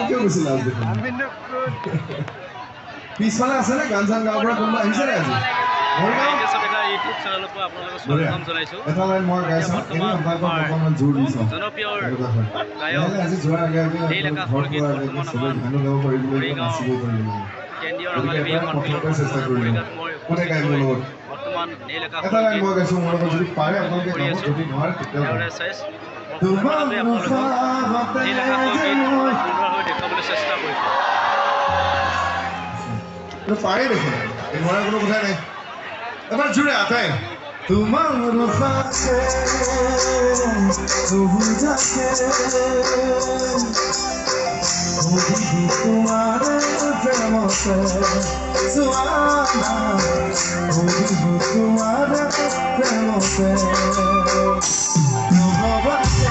কিয় গৈছিল আজি পিছফালে আছে নে গান চান গাব পৰা কোনোবা আহিছে নে আজি ইউটিউব চেনেলৰ পৰা আপোনালোকক স্বাগতম জনাইছোঁ। এটা লাইন মই গাইছোঁ এনে আপোনালোকক অকণমান জোৰ দিছোঁ জনপ্ৰিয় গায়ক আজি যোৱাৰ আগে আগে নীলআকাশ ঘৰ বৰগীত পোৱাৰ আগে বৰ্তমান চবেই আমাৰ গানো গাব পাৰিব লাগিব মৰিগাঁও নাচিব পাৰিব কেন্দ্ৰীয় গতিকে ৰঙালী বিহু এবাৰ সন্মিলন প্ৰথমতে চেষ্টা কৰিলোঁ মৰিগাঁৱত মই কোনে গাই মোৰ লগত বৰ্তমান নীলআকাশ এটা লাইন মই গাইছোঁ মোৰ লগত যদি পাৰে উপভোগ আপোনালোকে কৰি গাব আছোঁ। যদি নোৱাৰে তেতিয়াও তেওঁৰে চাইজ বৰ্তমানতে আপোনালোকক নীলআকাশৰ গীত সুন্দৰভাৱে দেখুৱাবলৈ চেষ্টা কৰিছোঁ। পাৰে দেখোন নোৱাৰা কোনো কথা নাই এবাৰ জোৰে আটাই তোমার রূপাকে বুঝাকে তোমার প্রেমতে সুয়ানা তোমার প্রেমতে ভবাকে